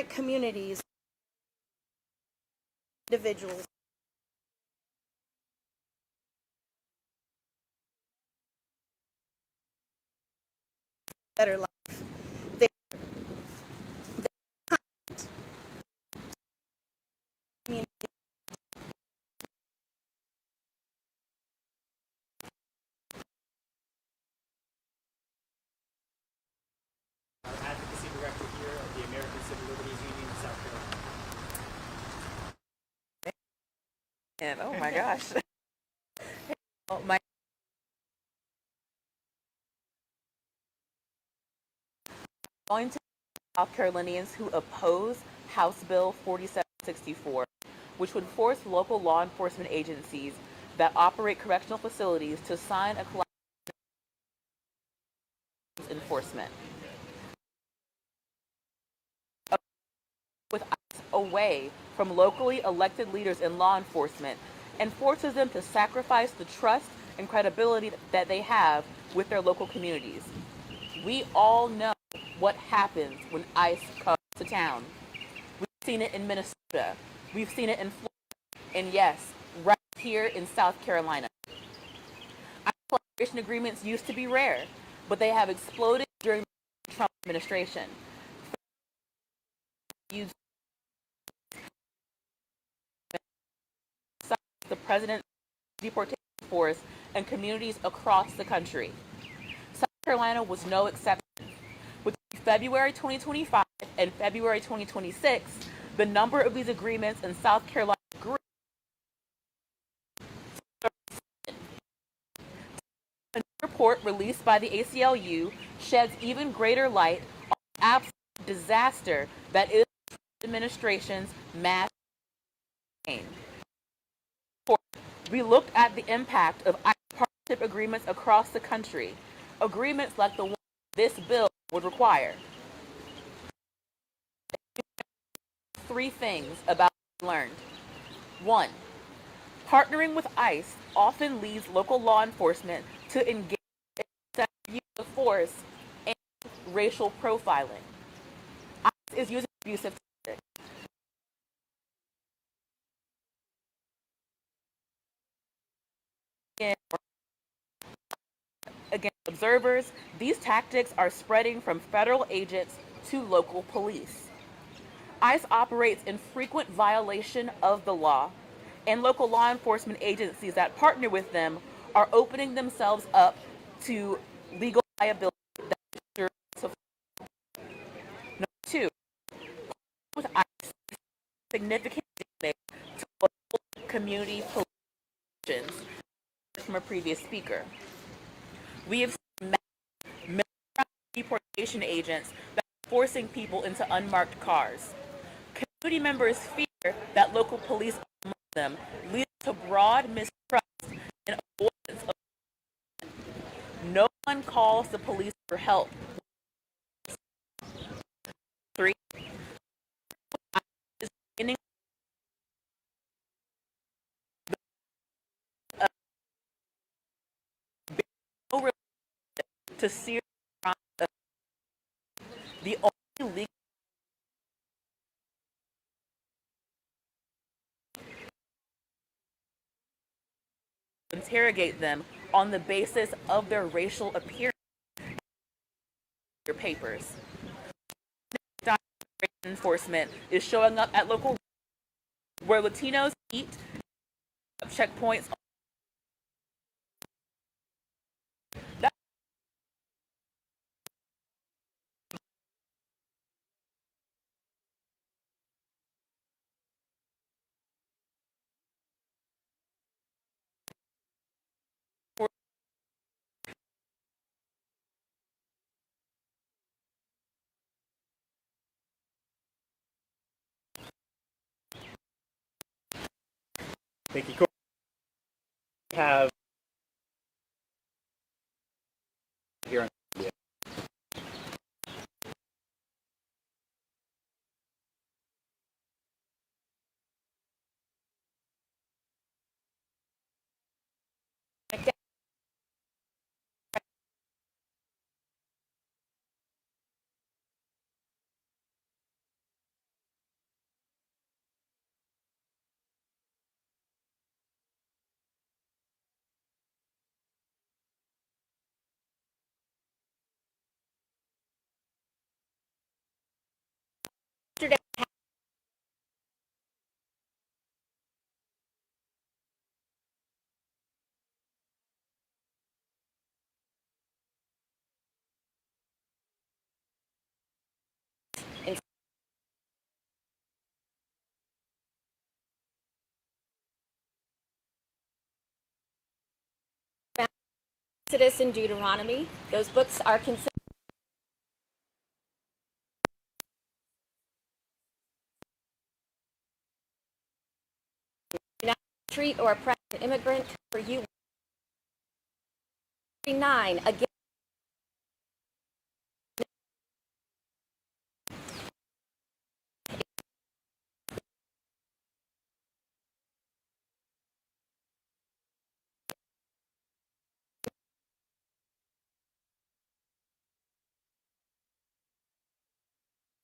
communities, individuals, better life. They Advocacy Director here of the American Civil Liberties Union of South Carolina. And oh my gosh. Oh, my going to South Carolinians who oppose House Bill 4764, which would force local law enforcement agencies that operate correctional facilities to sign a collaborative enforcement with ICE away from locally elected leaders in law enforcement and forces them to sacrifice the trust and credibility that they have with their local communities. We all know what happens when ICE comes to town. We've seen it in Minnesota. We've seen it in Florida. And yes, right here in South Carolina. ICE collaboration agreements used to be rare, but they have exploded during the Trump administration. The president's deportation force and communities across the country. South Carolina was no exception. Between February 2025 and February 2026, the number of these agreements in South Carolina grew. A new report released by the ACLU sheds even greater light on the absolute disaster that is the administration's mass campaign. We looked at the impact of ICE partnership agreements across the country, agreements like the one this bill would require. Three things about what we learned. One, partnering with ICE often leads local law enforcement to engage in excessive use of force and racial profiling. ICE is using abusive tactics. Against observers, these tactics are spreading from federal agents to local police. ICE operates in frequent violation of the law, and local law enforcement agencies that partner with them are opening themselves up to legal liability that is sure to. Number two, with ICE, significant damage to local community police from a previous speaker. We have seen deportation agents that are forcing people into unmarked cars. Community members fear that local police are among them, leading to broad mistrust and avoidance of. No one calls the police for help. Three, is beginning to serious crime. The only legal interrogate them on the basis of their racial appearance. Your papers. Enforcement is showing up at local where Latinos eat checkpoints. Thank you, Corey. We have here on Exodus and Deuteronomy. Those books are considered treat or oppress an immigrant for you. 9 again.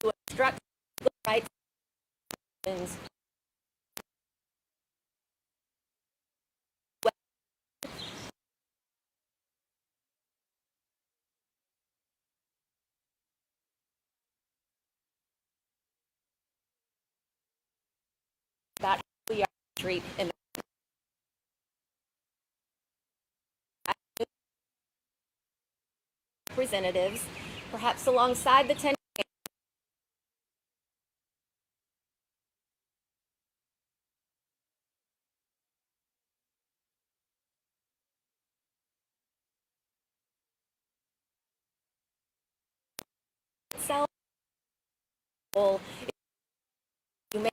To obstruct civil rights about how we are to treat representatives, perhaps alongside the 10 itself. You may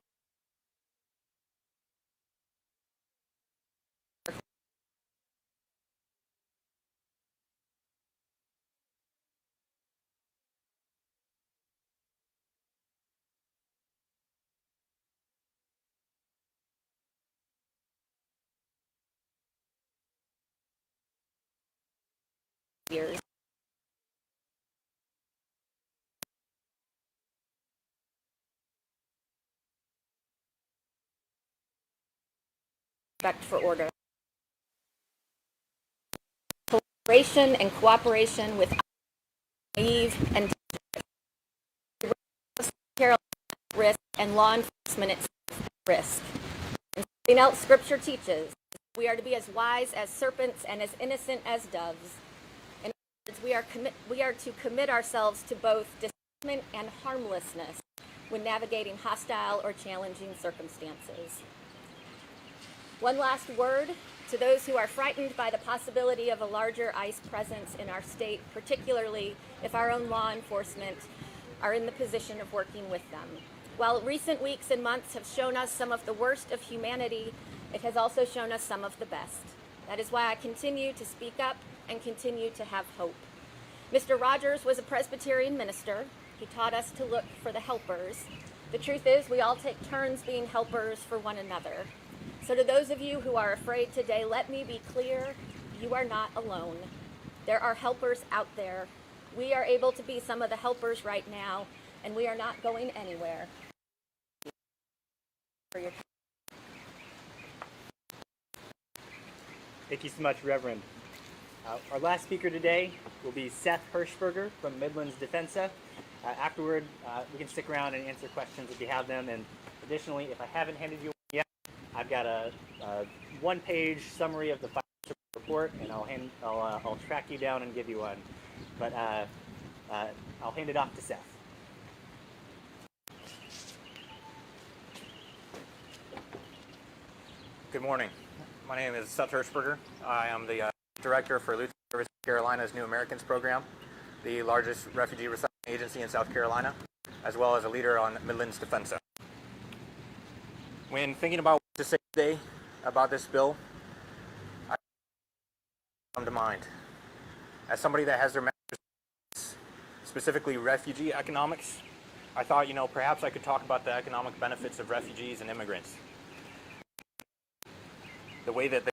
years. Respect for order. Collaboration and cooperation with naive and risk and law enforcement itself at risk. And something else Scripture teaches: we are to be as wise as serpents and as innocent as doves. In other words, we are to commit ourselves to both discernment and harmlessness when navigating hostile or challenging circumstances. One last word to those who are frightened by the possibility of a larger ICE presence in our state, particularly if our own law enforcement are in the position of working with them. While recent weeks and months have shown us some of the worst of humanity, it has also shown us some of the best. That is why I continue to speak up and continue to have hope. Mr. Rogers was a Presbyterian minister. He taught us to look for the helpers. The truth is, we all take turns being helpers for one another. So to those of you who are afraid today, let me be clear: you are not alone. There are helpers out there. We are able to be some of the helpers right now, and we are not going anywhere. For your Thank you so much, Reverend. Our last speaker today will be Seth Hirschberger from Midlands Defensa. Afterward, we can stick around and answer questions if you have them. And additionally, if I haven't handed you one yet, I've got a one-page summary of the fire report, and I'll track you down and give you one. But I'll hand it off to Seth. Good morning. My name is Seth Hirschberger. I am the Director for ACLU of South Carolina's New Americans Program, the largest refugee resettlement agency in South Carolina, as well as a leader on Midlands Defensa. When thinking about what to say today about this bill, I come to mind. As somebody that has their master's, specifically refugee economics, I thought, perhaps I could talk about the economic benefits of refugees and immigrants. The way that they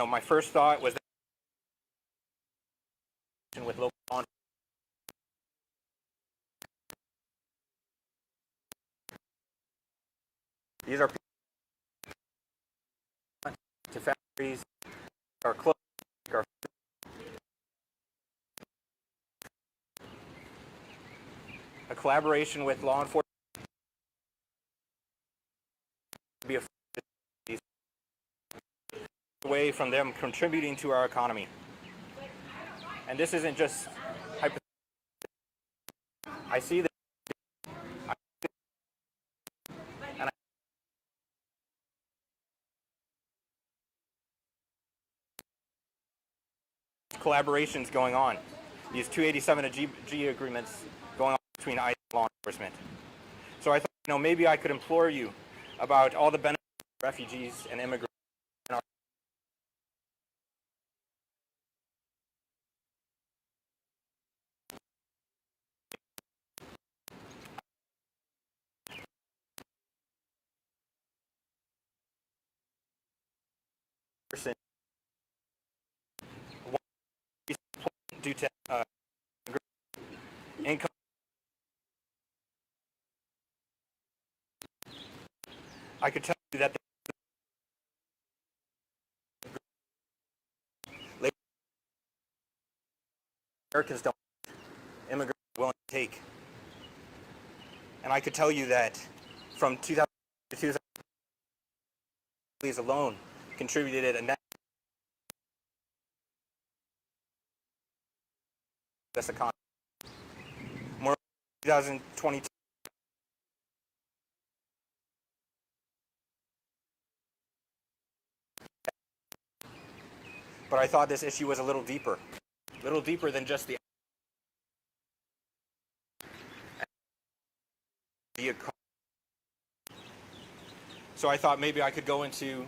my first thought was that with local law these are people to factories, our clothes, our a collaboration with law enforcement be a way from them contributing to our economy. And this isn't just hypothetical. I see that collaborations going on, these 287G agreements going on between ICE and law enforcement. So I thought, maybe I could implore you about all the benefits of refugees and immigrants. Due to income. I could tell you that Americans don't immigrants are willing to take. And I could tell you that from 2000 to 2000 alone contributed a net this economy. More 2022. But I thought this issue was a little deeper than just the economy. So I thought maybe I could go into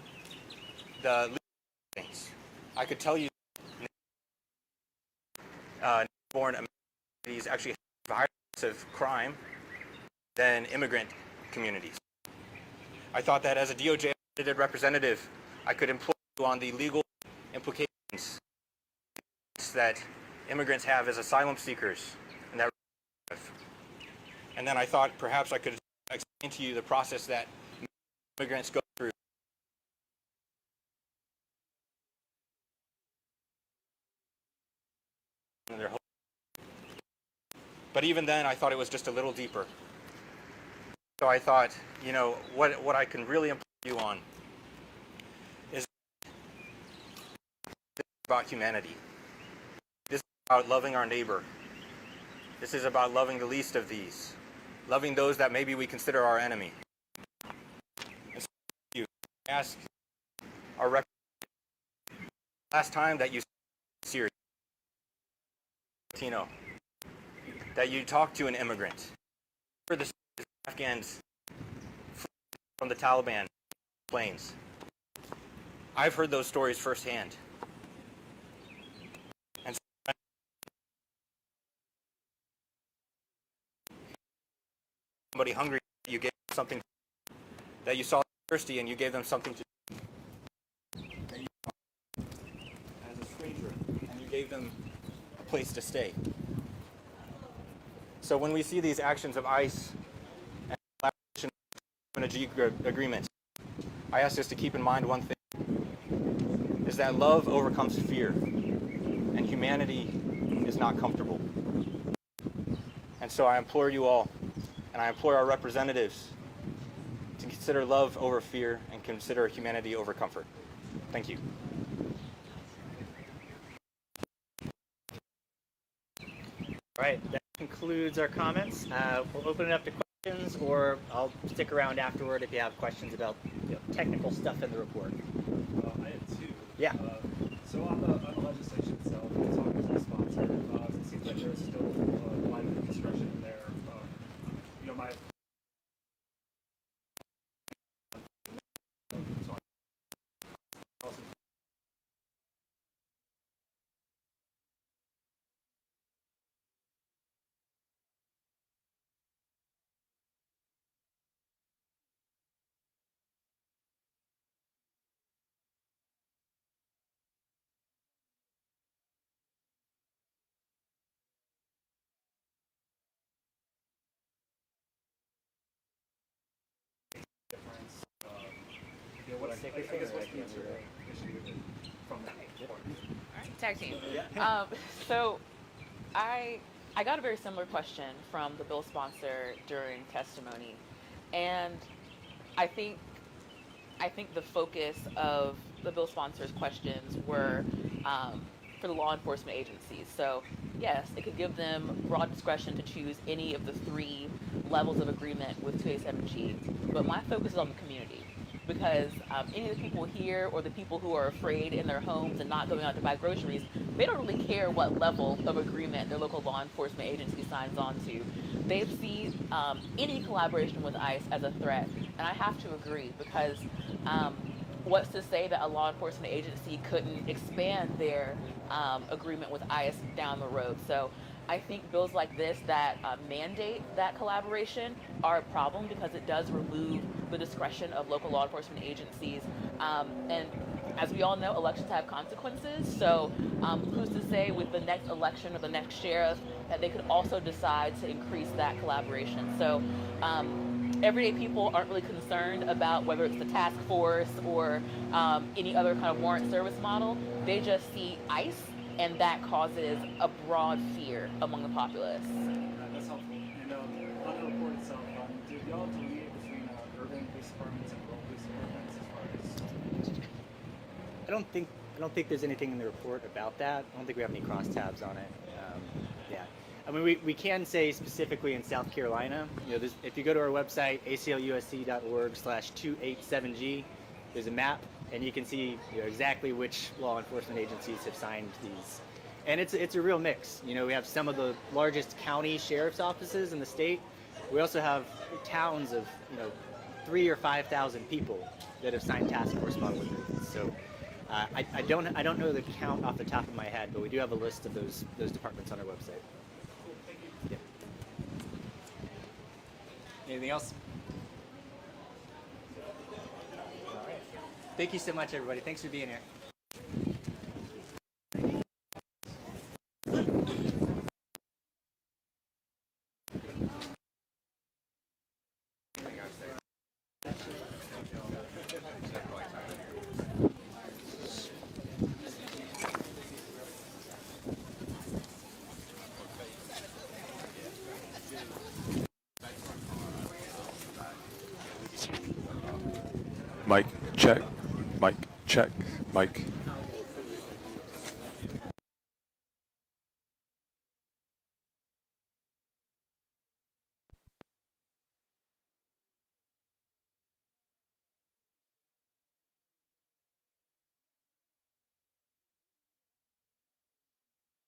the legal things. I could tell you born communities actually have higher rates of crime than immigrant communities. I thought that as a DOJ representative, I could employ you on the legal implications that immigrants have as asylum seekers, and then I thought perhaps I could explain to you the process that immigrants go through. But even then, I thought it was just a little deeper. So I thought, what I can really employ you on is about humanity. This is about loving our neighbor. This is about loving the least of these, loving those that maybe we consider our enemy. And so you ask our last time that you Syria, Latino, that you talked to an immigrant, for the Afghans from the Taliban planes. I've heard those stories firsthand. And so somebody hungry, you gave them something, that you saw thirsty and you gave them something to do. As a stranger, and you gave them a place to stay. So when we see these actions of ICE and collaboration in a G agreement, I ask us to keep in mind one thing, is that love overcomes fear, and humanity is not comfortable. And so I implore you all, and I implore our representatives, to consider love over fear and consider humanity over comfort. Thank you. All right, that concludes our comments. We'll open it up to questions, or I'll stick around afterward if you have questions about technical stuff in the report. I have two. Yeah. So on the legislation itself, it's obviously sponsored. It seems like there's still a line of discretion in there. My difference. What's the issue from that point? All right, tag team. So I got a very similar question from the bill sponsor during testimony, and I think the focus of the bill sponsor's questions were for the law enforcement agencies. So yes, it could give them broad discretion to choose any of the 3 levels of agreement with 287G, but my focus is on the community, because any of the people here or the people who are afraid in their homes and not going out to buy groceries they don't really care what level of agreement their local law enforcement agency signs on to. They see any collaboration with ICE as a threat, and I have to agree because what's to say that a law enforcement agency couldn't expand their agreement with ICE down the road? So I think bills like this that mandate that collaboration are a problem because it does remove the discretion of local law enforcement agencies. And as we all know, elections have consequences. So who's to say with the next election or the next sheriff that they could also decide to increase that collaboration? So everyday people aren't really concerned about whether it's the task force or any other kind of warrant service model. They just see ICE, and that causes a broad fear among the populace. That's helpful. And on the report itself, did y'all delineate between urban police departments and rural police departments as far as? I don't think there's anything in the report about that. I don't think we have any crosstabs on it. Yeah. I mean, we can say specifically in South Carolina, if you go to our website, ACLU-SC.org/287G, there's a map, and you can see exactly which law enforcement agencies have signed these. And it's a real mix. We have some of the largest county sheriff's offices in the state. We also have towns of 3,000 or 5,000 people that have signed task force model agreements. So I don't know the count off the top of my head, but we do have a list of those departments on our website. Cool, thank you. Yeah. Anything else? All right. Thank you so much, everybody. Thanks for being here. Mic check, mic check, mic